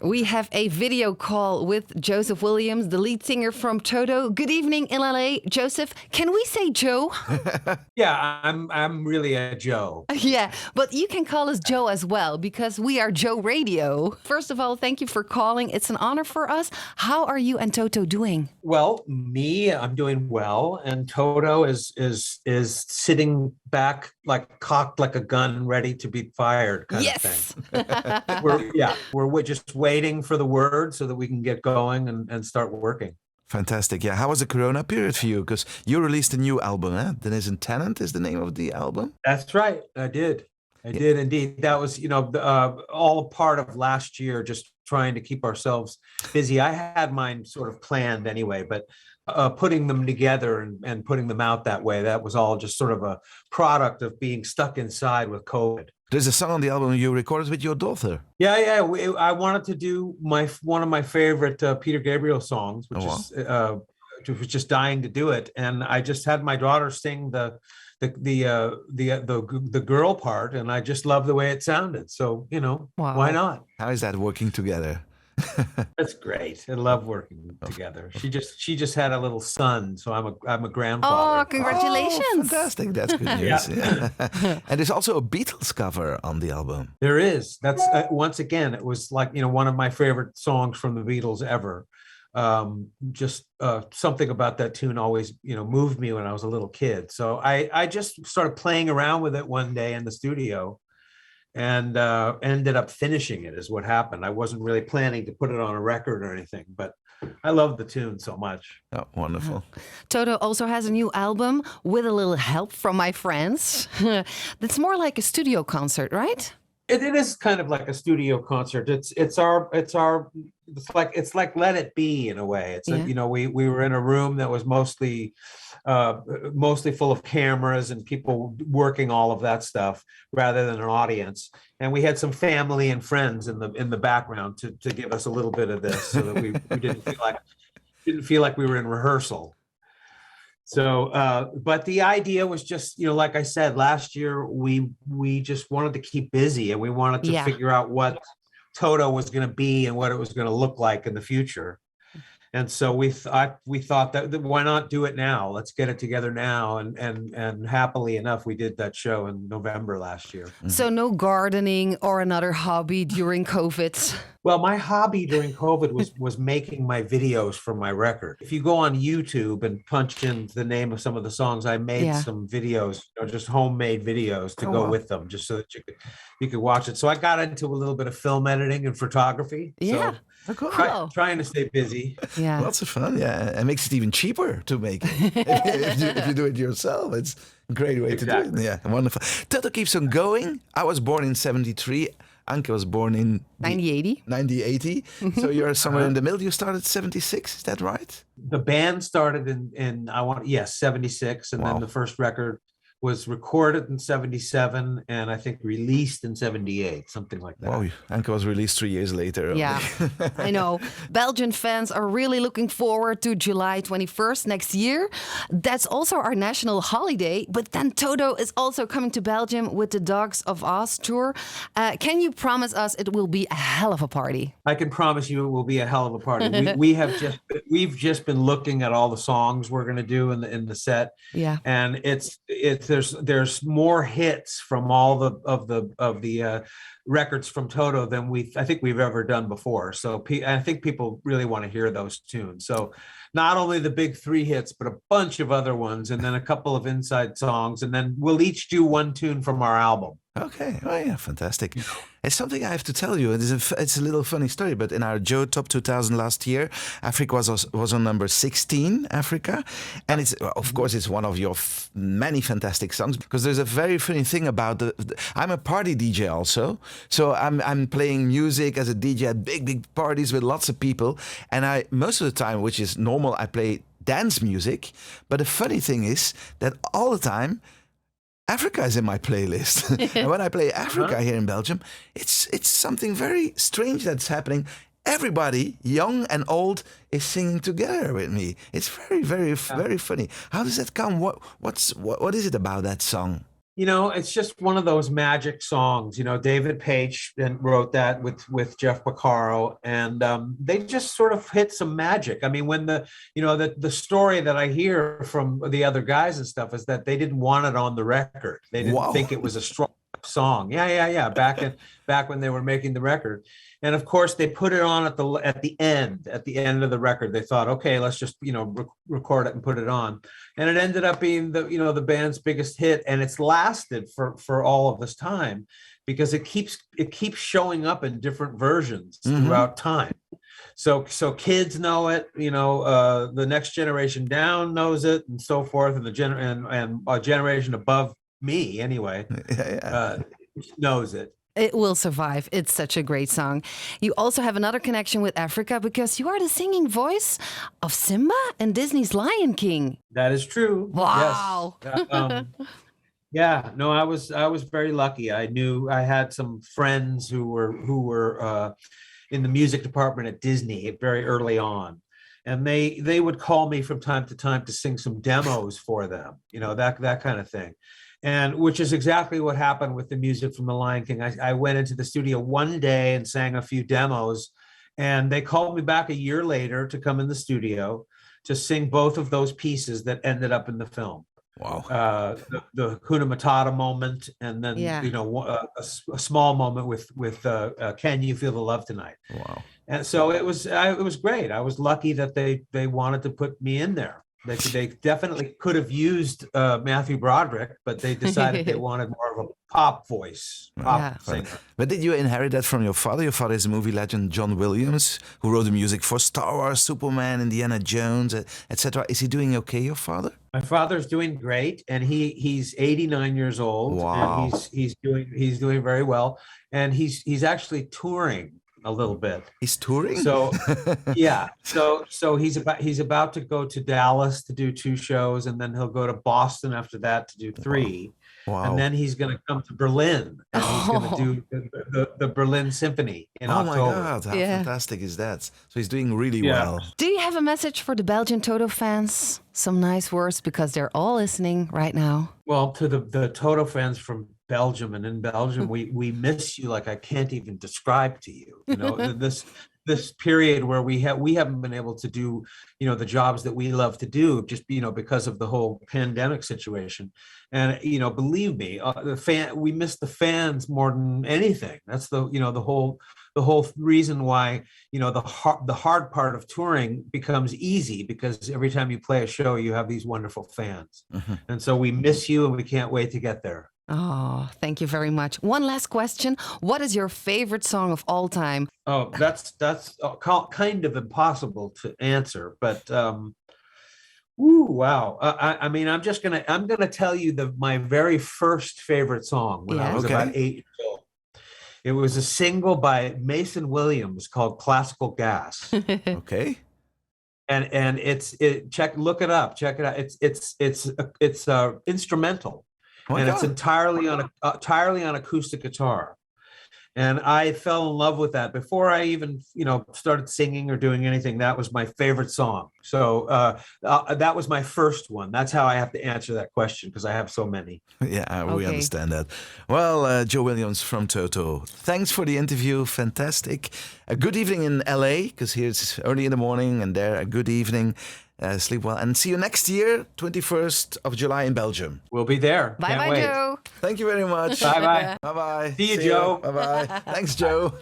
We have a video call with Joseph Williams, the lead singer from Toto. Good evening in LA. Joseph, can we say Joe? Yeah, I'm really a Joe. Yeah, but you can call us Joe as well because we are Joe Radio. First of all, thank you for calling. It's an honor for us. How are you and Toto doing? Well, I'm doing well, and Toto is sitting back like cocked like a gun, ready to be fired, kind of thing. We're just waiting for the word so that we can get going and start working. Fantastic. Yeah. How was the Corona period for you? Because you released a new album, eh? Denizen Tennant is the name of the album. That's right. I did indeed. That was, all a part of last year, just trying to keep ourselves busy. I had mine sort of planned anyway, but putting them together and putting them out that way, that was all just sort of a product of being stuck inside with COVID. There's a song on the album you recorded with your daughter. Yeah. I wanted to do one of my favorite Peter Gabriel songs, which was just dying to do it, and I just had my daughter sing the girl part, and I just love the way it sounded. So Why not? How is that working together? That's great. I love working together. She just had a little son, so I'm a grandfather. Oh, congratulations! Oh, fantastic. That's good news. Yeah. And there's also a Beatles cover on the album. There is. That's once again, it was like one of my favorite songs from the Beatles ever. Something about that tune always moved me when I was a little kid. So I just started playing around with it one day in the studio. And ended up finishing it is what happened. I wasn't really planning to put it on a record or anything, but I love the tune so much. Oh, wonderful. Toto also has a new album with a little help from my friends. It's more like a studio concert, right? It is kind of like a studio concert. It's like Let It Be in a way. We were in a room that was mostly full of cameras and people working all of that stuff rather than an audience. And we had some family and friends in the background to give us a little bit of this, so that we didn't feel like we were in rehearsal. So, but the idea was just, like I said, last year, we just wanted to keep busy, and we wanted to figure out what Toto was going to be and what it was going to look like in the future. And so we thought that why not do it now? Let's get it together now. And happily enough, we did that show in November last year. So no gardening or another hobby during COVID? Well, my hobby during COVID was making my videos for my record. If you go on YouTube and punch in the name of some of the songs, I made some videos, just homemade videos to go with them, just so that you could watch it. So I got into a little bit of film editing and photography. Yeah. So trying to stay busy. Yeah. Lots of fun. Yeah. It makes it even cheaper to make it. if you do it yourself, it's a great way to do it. Yeah. Wonderful. Toto keeps on going. I was born in 1973. Anke was born in 1980. So you're somewhere in the middle. You started 1976, is that right? The band started in 76, and then the first record was recorded in 1977 and I think released in 1978, something like that. Wow, Anke was released 3 years later. Yeah, I know. Belgian fans are really looking forward to July 21st next year. That's also our national holiday. But then Toto is also coming to Belgium with the Dogs of Oz tour. Can you promise us it will be a hell of a party? I can promise you it will be a hell of a party. We've just been looking at all the songs we're going to do in the set. Yeah, and there's more hits from all of the records from Toto than I think we've ever done before. So I think people really want to hear those tunes. So not only the big 3 hits, but a bunch of other ones, and then a couple of inside songs, and then we'll each do one tune from our album. Okay. Oh, yeah, fantastic. It's something I have to tell you. It's a little funny story, but in our Joe Top 2000 last year, Africa was on number 16, Africa. And of course, it's one of your many fantastic songs, because there's a very funny thing about I'm a party DJ also. So I'm playing music as a DJ at big parties with lots of people. And most of the time, which is normal, I play dance music. But the funny thing is that all the time, Africa is in my playlist. And when I play Africa here in Belgium, it's something very strange that's happening. Everybody, young and old, is singing together with me. It's very, very, very funny. How does that come? What is it about that song? It's just one of those magic songs. David Page wrote that with Jeff Porcaro, and they just sort of hit some magic. I mean, when the story that I hear from the other guys and stuff is that they didn't want it on the record. They didn't think it was a strong song. Yeah. Back when they were making the record. And of course they put it on at the end of the record. They thought, okay, let's just, record it and put it on. And it ended up being the band's biggest hit. And it's lasted for all of this time because it keeps showing up in different versions throughout time. So kids know it, the next generation down knows it and so forth. And a generation above me anyway, knows it. It will survive. It's such a great song. You also have another connection with Africa because you are the singing voice of Simba in Disney's Lion King. That is true. Wow. Yes. I was very lucky. I had some friends who were in the music department at Disney very early on. And they would call me from time to time to sing some demos for them, that kind of thing. And which is exactly what happened with the music from The Lion King. I went into the studio one day and sang a few demos, and they called me back a year later to come in the studio to sing both of those pieces that ended up in the film. Wow. The Hakuna Matata moment, and then a small moment with Can You Feel the Love Tonight? Wow. And so it was great. I was lucky that they wanted to put me in there. They definitely could have used Matthew Broderick, but they decided they wanted more of a pop voice, singer. But did you inherit that from your father? Your father is a movie legend, John Williams, who wrote the music for Star Wars, Superman, Indiana Jones, etc. Is he doing okay, your father? My father's doing great, and he's 89 years old. Wow. And he's doing very well, and he's actually touring a little bit. He's touring? So yeah. So he's about to go to Dallas to do 2 shows, and then he'll go to Boston after that to do 3. Wow. And then he's going to come to Berlin, and he's going to do the Berlin Symphony in October. Oh my God, how fantastic is that? So he's doing really well. Do you have a message for the Belgian Toto fans? Some nice words, because they're all listening right now. Well, to the Toto fans from Belgium and in Belgium, we miss you like I can't even describe to you. This period where we haven't been able to do the jobs that we love to do just because of the whole pandemic situation. And believe me, we miss the fans more than anything. That's the whole reason why the hard part of touring becomes easy, because every time you play a show you have these wonderful fans. And so we miss you, and we can't wait to get there. Oh, thank you very much. One last question. What is your favorite song of all time? Oh, that's kind of impossible to answer, but wow. I mean, I'm gonna tell you my very first favorite song when I was about 8 years old. It was a single by Mason Williams called Classical Gas. Okay. And look it up. Check it out. It's instrumental. And it's entirely on acoustic guitar. And I fell in love with that before I even, started singing or doing anything. That was my favorite song. So that was my first one. That's how I have to answer that question, because I have so many. Yeah, we understand that. Well, Joe Williams from Toto, thanks for the interview. Fantastic. A good evening in LA, because here it's early in the morning, and there a good evening. Sleep well, and see you next year, 21st of July in Belgium. We'll be there. Bye, Joe. Thank you very much. Bye. Bye. See you, Joe. Bye. Thanks, Joe.